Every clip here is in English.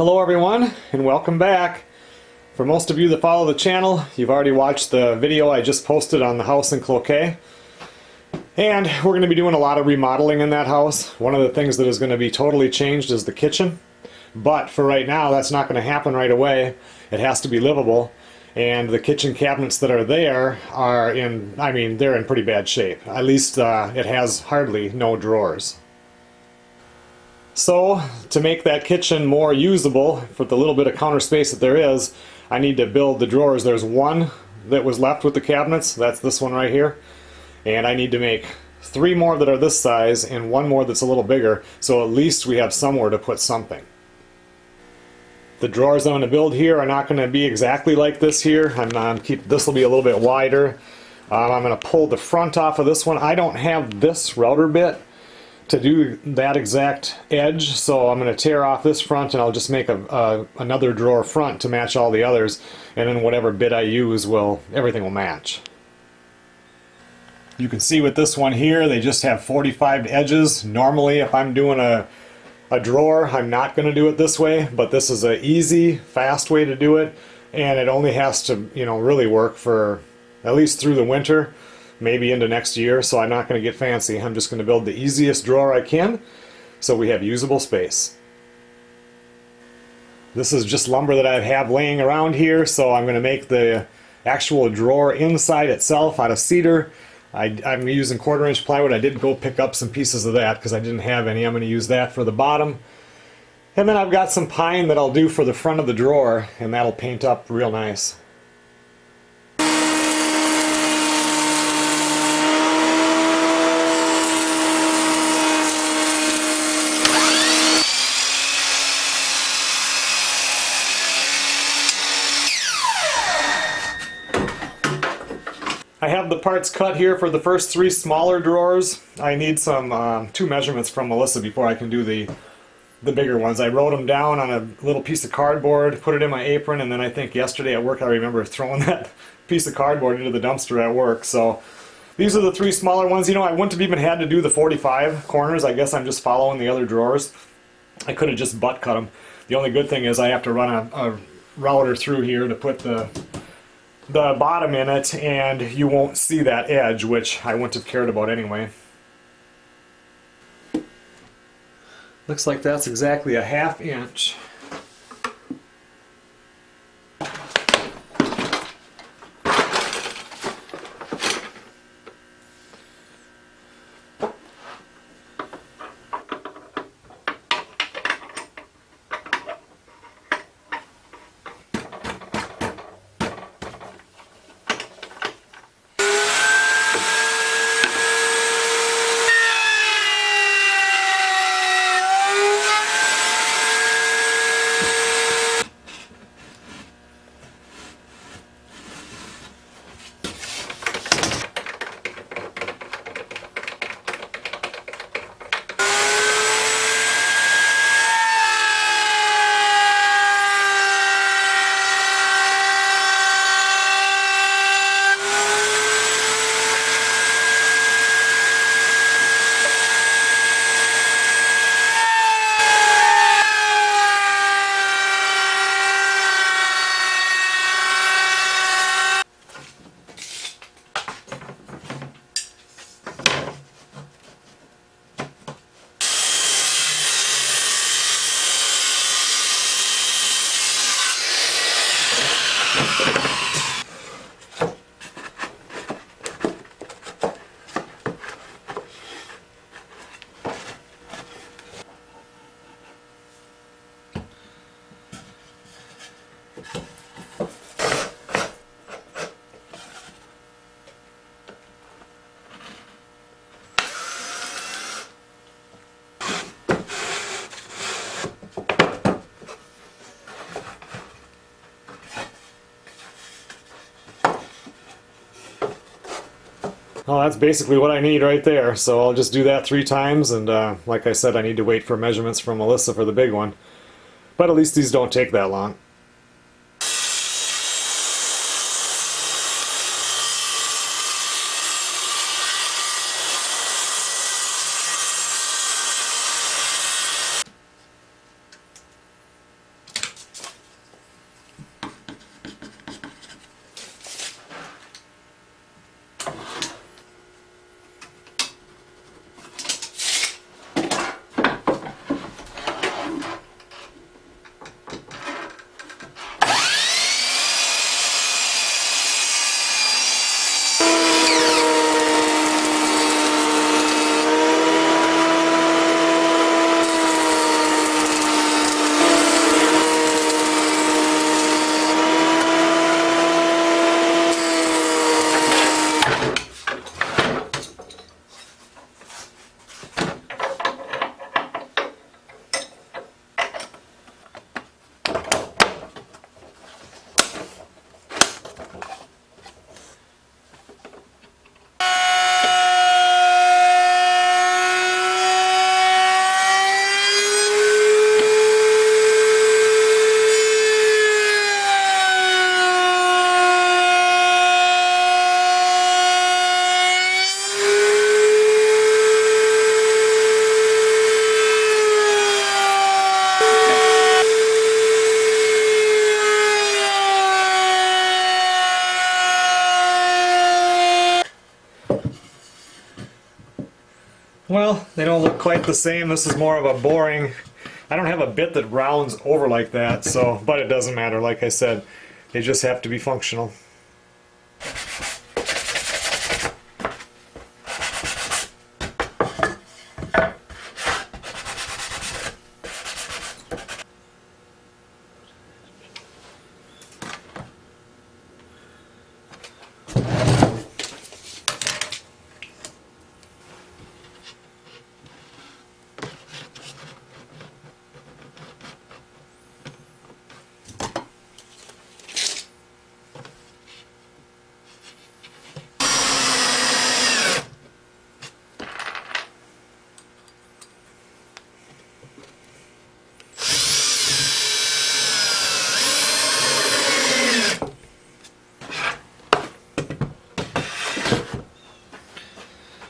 Hello everyone, and welcome back. For most of you that follow the channel, you've already watched the video I just posted on the house in Cloquet. And we're going to be doing a lot of remodeling in that house. One of the things that is going to be totally changed is the kitchen. But for right now, that's not going to happen right away. It has to be livable. And the kitchen cabinets that are there are they're in pretty bad shape. At least it has hardly no drawers. So, to make that kitchen more usable, for the little bit of counter space that there is, I need to build the drawers. There's one that was left with the cabinets, that's this one right here. And I need to make 3 more that are this size and 1 more that's a little bigger, so at least we have somewhere to put something. The drawers I'm going to build here are not going to be exactly like this here. This will be a little bit wider. I'm going to pull the front off of this one. I don't have this router bit to do that exact edge, so I'm going to tear off this front and I'll just make another drawer front to match all the others, and then whatever bit I use, everything will match. You can see with this one here, they just have 45 edges. Normally if I'm doing a drawer, I'm not going to do it this way, but this is an easy, fast way to do it, and it only has to, really work for at least through the winter, maybe into next year, so I'm not going to get fancy. I'm just going to build the easiest drawer I can so we have usable space. This is just lumber that I have laying around here, so I'm going to make the actual drawer inside itself out of cedar. I'm using 1/4-inch plywood. I did go pick up some pieces of that because I didn't have any. I'm going to use that for the bottom. And then I've got some pine that I'll do for the front of the drawer, and that'll paint up real nice. I have the parts cut here for the first 3 smaller drawers. I need some 2 measurements from Melissa before I can do the bigger ones. I wrote them down on a little piece of cardboard, put it in my apron, and then I think yesterday at work I remember throwing that piece of cardboard into the dumpster at work. So these are the 3 smaller ones. I wouldn't have even had to do the 45 corners. I guess I'm just following the other drawers. I could have just butt cut them. The only good thing is I have to run a router through here to put the bottom in it, and you won't see that edge, which I wouldn't have cared about anyway. Looks like that's exactly a 1/2 inch. Well, that's basically what I need right there, so I'll just do that 3 times, and like I said, I need to wait for measurements from Melissa for the big one. But at least these don't take that long. Well, they don't look quite the same. This is more of a boring. I don't have a bit that rounds over like that, so, but it doesn't matter. Like I said, they just have to be functional.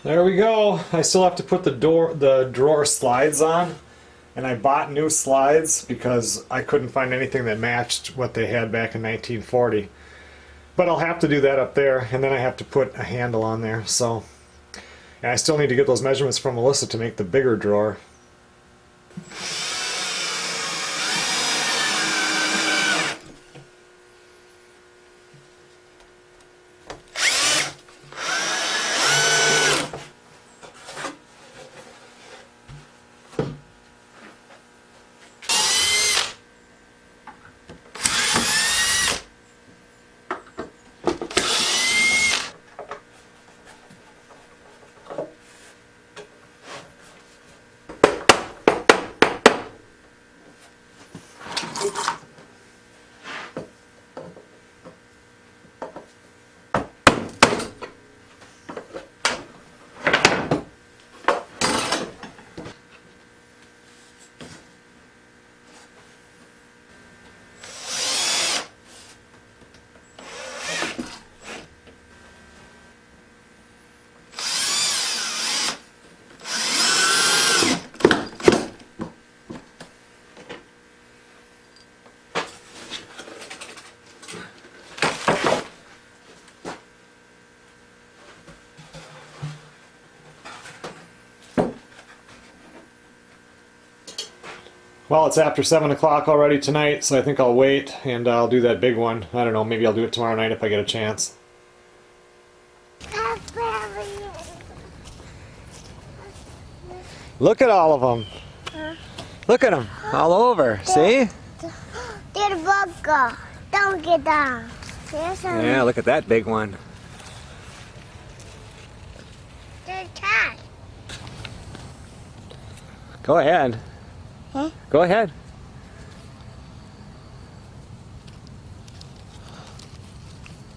There we go. I still have to put the drawer slides on, and I bought new slides because I couldn't find anything that matched what they had back in 1940. But I'll have to do that up there, and then I have to put a handle on there. So, and I still need to get those measurements from Melissa to make the bigger drawer. Well, it's after 7 o'clock already tonight, so I think I'll wait and I'll do that big one. I don't know, maybe I'll do it tomorrow night if I get a chance. Look at all of them. Look at them, all over, see? Don't get down. Yeah, look at that big one. There's a cat. Go ahead. Huh? Go ahead.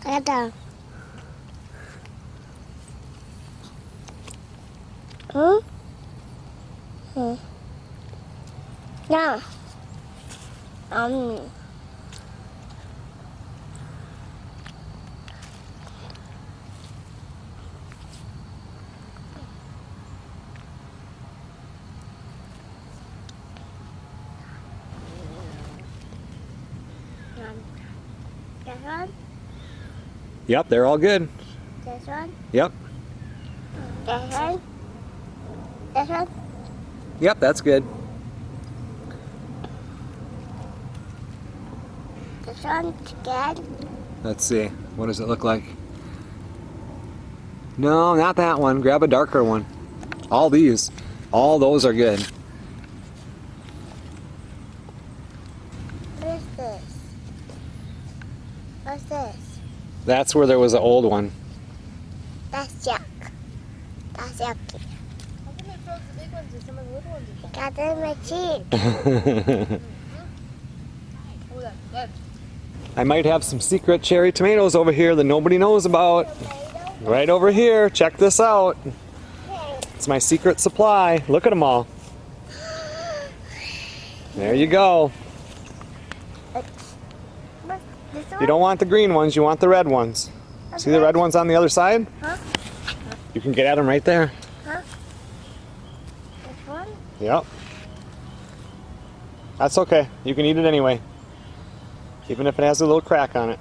Get down. Huh? Huh? No. This one? Yep, they're all good. This one? Yep. This one? This one? Yep, that's good. This one's good. Let's see. What does it look like? No, not that one. Grab a darker one. All these. All those are good. What is this? What's this? That's where there was an old one. That's yuck. That's yucky. How come it froze the big ones and some of the little ones are Got in my cheek. Oh, that's good. I might have some secret cherry tomatoes over here that nobody knows about. Right over here. Check this out. It's my secret supply. Look at them all. There you go. This You one? don't want the green ones, you want the red ones. See the red ones on the other side? Huh? You can get at them right there. Huh? This one? Yep. That's okay. You can eat it anyway. Even if it has a little crack on it.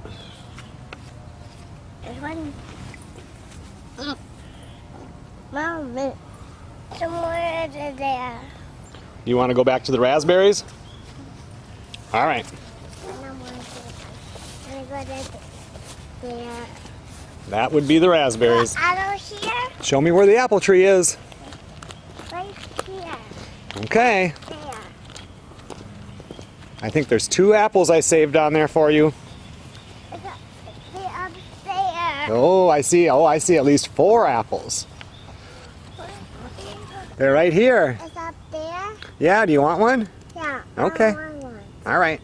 This one? Mom, Somewhere there. You want to go back to the raspberries? All right. And I'm going to go there. That would be the raspberries. Out here? Show me where the apple tree is. Right here. Okay. There. I think there's 2 apples I saved on there for you. It's up there. Oh, I see. Oh, I see at least 4 apples. They're right here. It's up there? Yeah, do you want one? Yeah. Okay. I want one. All right.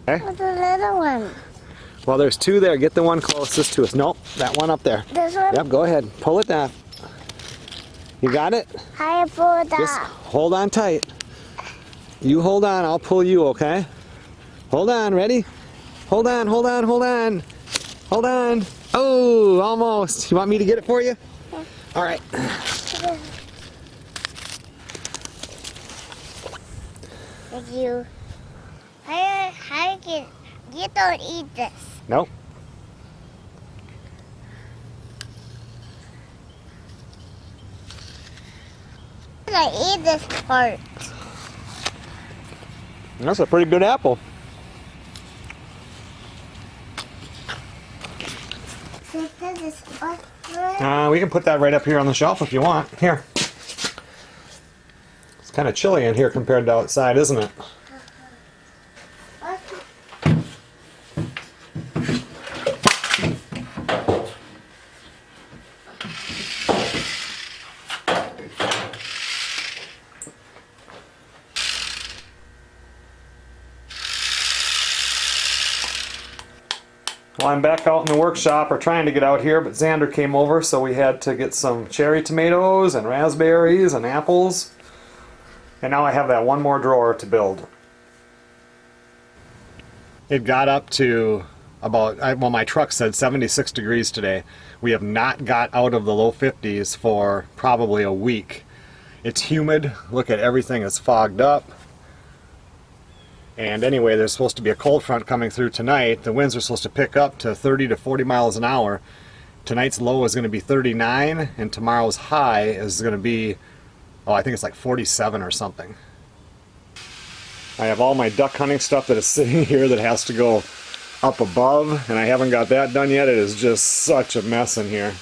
Okay. What's the little one? Well, there's 2 there. Get the one closest to us. Nope, that one up there. This one? Yep, go ahead. Pull it down. You got it? I pull it Just up. hold on tight. You hold on, I'll pull you, okay? Hold on, ready? Hold on, hold on, hold on. Hold on. Oh, almost. You want me to get it for you? Yeah. All right. Thank you. You don't eat this. Nope. I eat this part. That's a pretty good apple. This is what? We can put that right up here on the shelf if you want. Here. It's kind of chilly in here compared to outside, isn't it? Well, I'm back out in the workshop, or trying to get out here, but Xander came over, so we had to get some cherry tomatoes and raspberries and apples. And now I have that one more drawer to build. It got up to about, well, my truck said 76 degrees today. We have not got out of the low 50s for probably a week. It's humid. Look at everything, it's fogged up. And anyway, there's supposed to be a cold front coming through tonight. The winds are supposed to pick up to 30 to 40 miles an hour. Tonight's low is going to be 39, and tomorrow's high is going to be, oh, I think it's like 47 or something. I have all my duck hunting stuff that is sitting here that has to go up above, and I haven't got that done yet. It is just such a mess in here.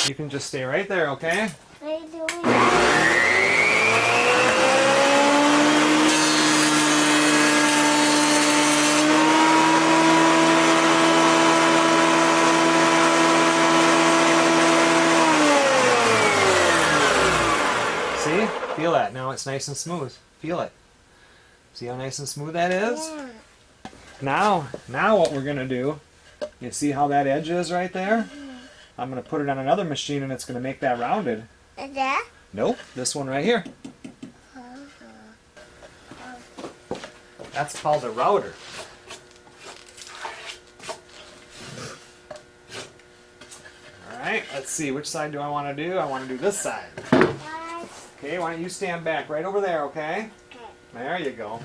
You can just stay right there, okay? What are you doing? See? Feel that. Now it's nice and smooth. Feel it. See how nice and smooth that is? Yeah. Now what we're going to do, you see how that edge is right there? I'm going to put it on another machine and it's going to make that rounded. Is that? Nope, this one right here. That's called a router. Alright, let's see, which side do I want to do? I want to do this side. Okay, why don't you stand back right over there, okay? Okay. There you go.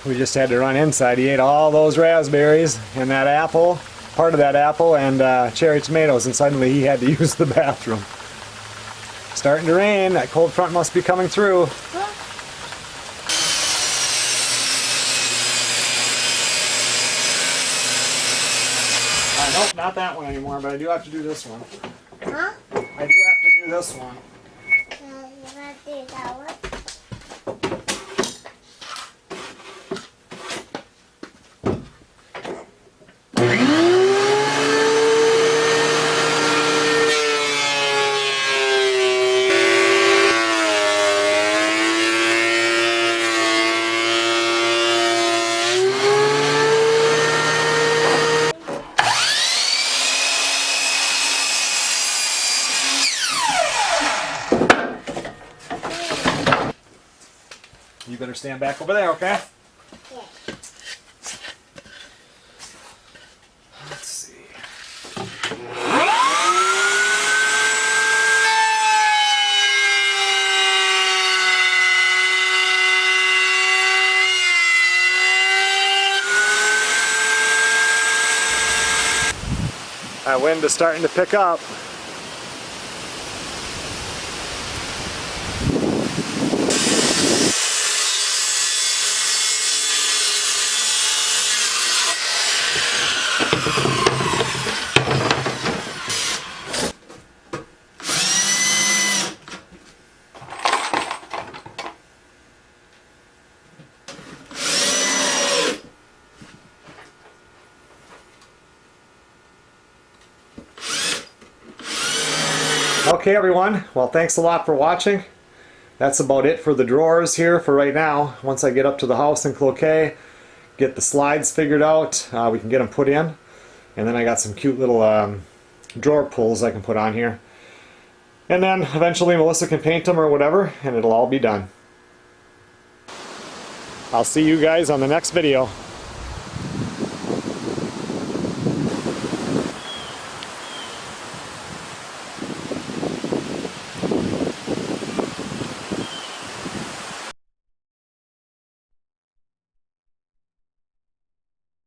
We just had to run inside. He ate all those raspberries and that apple, part of that apple, and cherry tomatoes, and suddenly he had to use the bathroom. Starting to rain. That cold front must be coming through. Nope, not that one anymore, but I do have to do this one. Huh? I do have to do this one. You want to do that one? You better stand back over there, okay? Yeah. Let's see. That wind is starting to pick up. Okay everyone, well thanks a lot for watching. That's about it for the drawers here for right now. Once I get up to the house in Cloquet, get the slides figured out, we can get them put in. And then I got some cute little drawer pulls I can put on here. And then eventually Melissa can paint them or whatever, and it'll all be done. I'll see you guys on the next video.